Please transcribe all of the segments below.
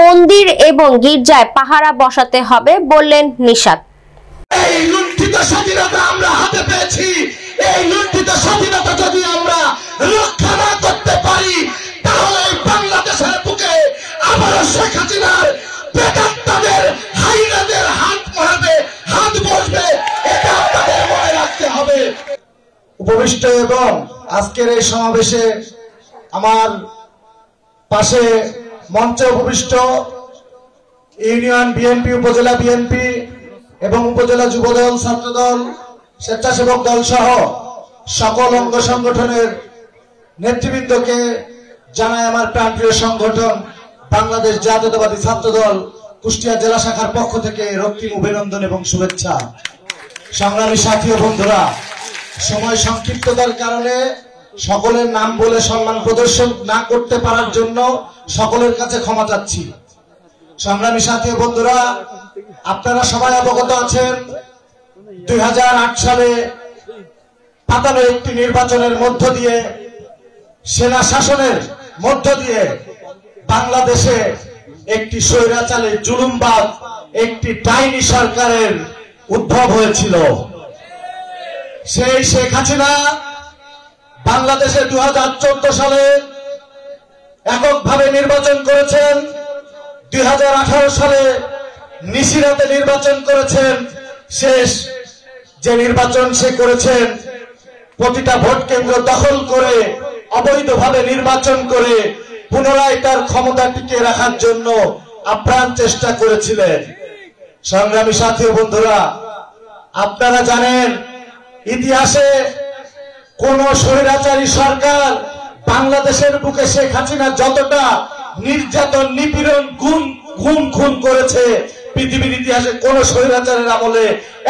মন্দির এবং গির্জায় পাহারা বসাতে হবে বললেন নিশাত। এই লুণ্ঠিত স্বাধীনতা আমরা হাতে পেয়েছি, এই লুণ্ঠিত স্বাধীনতা যদি আমরা রক্ষা না করতে পারি তাহলে বাংলাদেশের বুকে আবারও শেখ হাসিনার প্রেতাত্মাদের হাইনাদের হাত মারবে, হাত বসবে, এটা আপনাদের মনে রাখতে হবে। উপবিষ্ট এবং আজকের এই সমাবেশে আমার পাশে মঞ্চে উপবিষ্ট ইউনিয়ন বিএনপি, উপজেলা বিএনপি এবং উপজেলা যুবদল, ছাত্রদল, স্বেচ্ছাসেবক দল সহ সকল অঙ্গ সংগঠনের নেতৃবৃন্দকে জানাই আমার প্রাণপ্রিয় সংগঠন বাংলাদেশ জাতীয়তাবাদী ছাত্রদল কুষ্টিয়া জেলা শাখার পক্ষ থেকে রক্তিম অভিনন্দন এবং শুভেচ্ছা। সংগ্রামী সাথী ও বন্ধুরা, সময় সংক্ষিপ্ততার কারণে সকলের নাম বলে সম্মান প্রদর্শন না করতে পারার জন্য সকলের কাছে ক্ষমা চাচ্ছি। সংগ্রামী সাথী ও বন্ধুরা, আপনারা সবাই অবগত আছেন 2008 সালে পাতানো একটি নির্বাচনের মধ্য দিয়ে, সেনা শাসনের মধ্য দিয়ে বাংলাদেশে একটি স্বৈরাচারী জুলুমবাদ, একটি ডাইনি সরকারের উদ্ভব হয়েছিল। সেই শেখ হাসিনা বাংলাদেশে 2014 সালে এককভাবে নির্বাচন করেছেন, 2018 সালে নিশিরাতে নির্বাচন করেছেন। শেষ যে নির্বাচন সে করেছেন প্রতিটা ভোট কেন্দ্র দখল করে অবৈধভাবে নির্বাচন করে পুনরায় তার ক্ষমতা টিকিয়ে রাখার জন্য আপ্রাণ চেষ্টা করেছিলেন। সংগ্রামী সাথী ও বন্ধুরা, আপনারা জানেন ইতিহাসে কোন স্বৈরাচারী সরকার বাংলাদেশের বুকে শেখ হাসিনা যতটা নির্যাতন, নিপীড়ন, গুম খুন করেছে, পৃথিবীর ইতিহাসে কোন স্বৈরাচারের আমলে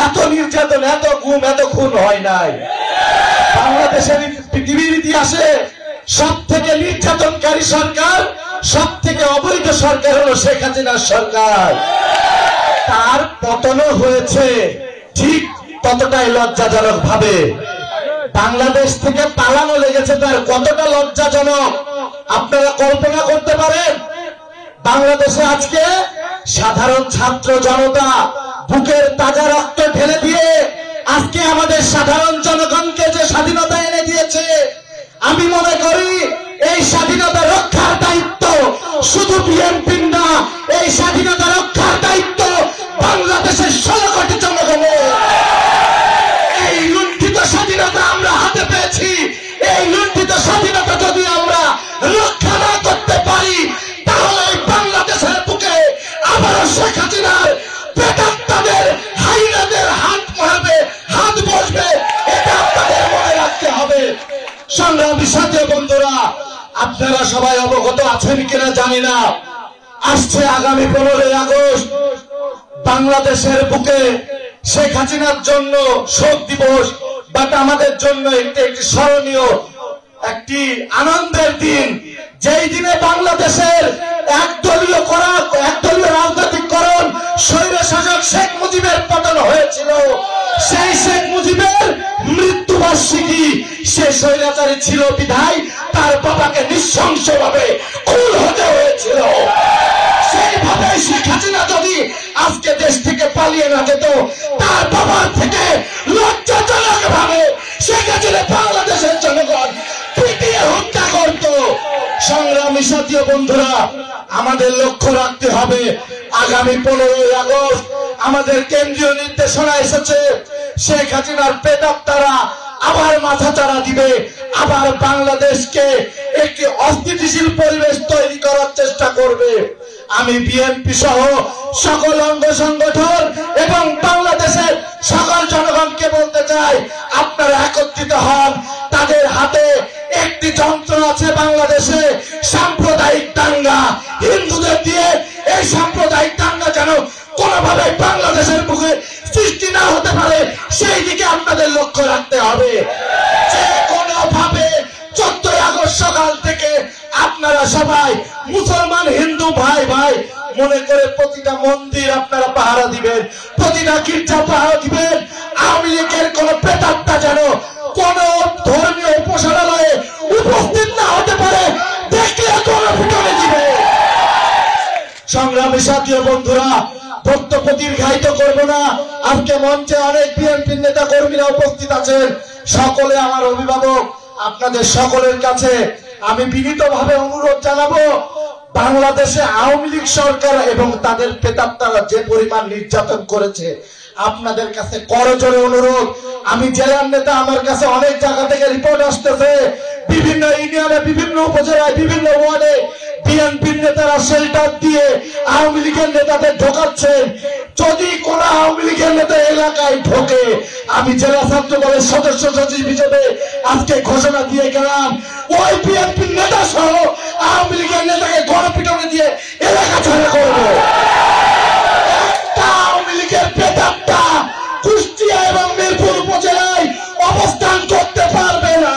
এত নির্যাতন, এত গুম, এত খুন হয় নাই। বাংলাদেশের পৃথিবীর ইতিহাসে সব থেকে নির্যাতনকারী সরকার, সব থেকে অবৈধ সরকার হলো শেখ হাসিনার সরকার। তার পতনও হয়েছে ঠিক ততটাই লজ্জাজনক ভাবে। বাংলাদেশ থেকে পালানো লেগেছে তার কতটা লজ্জাজনক আপনারা কল্পনা করতে পারেন। বাংলাদেশে আজকে সাধারণ ছাত্র জনতা বুকের তাজা রক্ত ঢেলে দিয়ে আজকে আমাদের সাধারণ জনগণকে যে স্বাধীনতা এনে দিয়েছে, আমি মনে করি এই স্বাধীনতা রক্ষার দায়িত্ব শুধু বিএনপির না, এই স্বাধীনতা রক্ষার দায়িত্ব বাংলাদেশের 16 কোটি জনগণের। এই লুণ্ঠিত স্বাধীনতা আমরা হাতে পেয়েছি, এই লুণ্ঠিত স্বাধীনতা যদি আমরা রক্ষা না করতে পারি তাহলে বাংলাদেশের বুকে আবারও শেখ হাসিনার প্রেতাত্মাদের হাইনাদের হাত মারবে, হাত বসবে, এটা আপনাদের মনে রাখতে হবে। সংগ্রামী সাথী বন্ধুরা, আপনারা সবাই অবগত আছেন কিনা জানি না, আসছে আগামী 15ই আগস্ট বাংলাদেশের বুকে শেখ হাসিনার জন্য শোক দিবস, বাট আমাদের জন্য একটি স্মরণীয়, একটি আনন্দের দিন। যেই দিনে বাংলাদেশের একদলীয় রাজনৈতিকরণ, স্বৈর শাসক শেখ মুজিবের পতন হয়েছিল, সেই শেখ মুজিবের মৃত্যুবার্ষিকী। সে স্বৈরাচারী ছিল বিধায় তার বাবাকে নৃশংসভাবে খুন হতে হয়েছিল। সেইভাবে শেখ হাসিনা যদি আজকে দেশ থেকে পালিয়ে না যেত, তার বাবার থেকে লজ্জাজনক ভাবে শেখ হাসিনা বাংলাদেশের জনগণ পিটিয়ে হত্যা করত। সংগ্রামী সাথী বন্ধুরা, আমাদের লক্ষ্য রাখতে হবে আগামী 15ই আগস্ট আমাদের কেন্দ্রীয় নির্দেশনা এসেছে, শেখ হাসিনার প্রেতাত্মারা আবার মাথাচাড়া দিবে, আবার বাংলাদেশকে একটি অস্থিতিশীল পরিবেশ তৈরি করার চেষ্টা করবে। আমি বিএনপি সহ সকল অঙ্গ সংগঠন এবং বাংলাদেশের সকল জনগণকে বলতে চাই, আপনারা একত্রিত হন। তাদের হাতে একটি যন্ত্র আছে বাংলাদেশে, সাম্প্রদায়িক দাঙ্গা। হিন্দুদের দিয়ে এই সাম্প্রদায়িক দাঙ্গা যেন কোনোভাবে বাংলাদেশের বুকে সৃষ্টি না হতে পারে, সেই দিকে আপনাদের লক্ষ্য রাখতে হবে। যে কোনোভাবে 14ই আগস্ট সকাল থেকে আপনারা সবাই মুসলমান হিন্দু ভাই ভাই মনে করে প্রতিটা মন্দির আপনারা পাহারা দিবেন, প্রতিটা গির্জা পাহারা দিবেন। আওয়ামী লীগের কোন প্রেতাত্মা যেন কোন ধর্মীয় উপাসনালয়ে উপস্থিত না হতে পারে, দেখলে কোন ফুটনে দিবে। সংগ্রামী সাথী ও বন্ধুরা, বক্তব্য দীর্ঘায়িত করব না। আজকে মঞ্চে অনেক বিএনপির নেতা কর্মীরা উপস্থিত আছেন। সকলে আমার অভিভাবক, আপনাদের সকলের কাছে আমি বিনীতভাবে অনুরোধ জানাবো, বাংলাদেশে আওয়ামী লীগ সরকার এবং তাদের প্রেতাত্মারা যে পরিমাণ নির্যাতন করেছে, আপনাদের কাছে করজোড়ে অনুরোধ। আমি জেলার নেতা, আমার কাছে অনেক জায়গা থেকে রিপোর্ট আসতেছে, বিভিন্ন ইউনিয়নে, বিভিন্ন উপজেলায়, বিভিন্ন ওয়ার্ডে বিএনপির নেতারা শেল্টার দিয়ে আওয়ামী লীগের নেতাদের ঢোকাচ্ছেন। যদি কোন আওয়ামী লীগের নেতা এলাকায় ঢোকে, আমি জেলা ছাত্র দলের সদস্য সচিব হিসেবে আজকে ঘোষণা দিয়ে গেলাম, ওই বিএনপির নেতা সহ আওয়ামী লীগের নেতাকে গণপিটুনি দিয়ে এলাকা ছাড়া করবো। একটা আওয়ামী লীগের প্রেতাত্মা কুষ্টিয়া এবং মিরপুর উপজেলায় অবস্থান করতে পারবে না।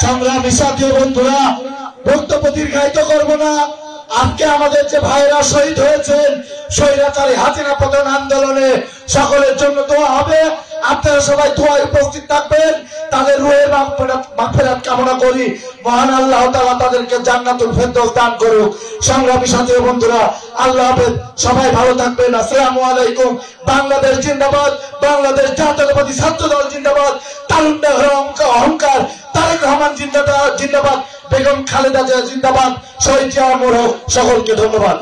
সংগ্রামী সাথী বন্ধুরা, বক্তব্য দীর্ঘায়িত করব না। আজকে আমাদের যে ভাইরা শহীদ হয়েছেন স্বৈরাচারী হাসিনা পতন আন্দোলনে, সকলের জন্য দোয়া হবে। আপনারা সবাই দোয়ায় উপস্থিত থাকবেন। তাদের রূহের মাগফিরাত কামনা করি। মহান আল্লাহ তাআলা তাদেরকে জান্নাতুল ফেরদৌস দান করুক। সংগ্রামী সাথী বন্ধুরা, আল্লাহ হাফেজ। সবাই ভালো থাকবেন। আসসালামু আলাইকুম। বাংলাদেশ জিন্দাবাদ, বাংলাদেশ জাতীয়তাবাদী ছাত্র দল জিন্দাবাদ, তারুণ্যের অহংকার তারেক রহমান জিন্দাবাদ, বেগম খালেদা জিয়া জিন্দাবাদ, শহীদ জিয়া অমর হোক। সকলকে ধন্যবাদ।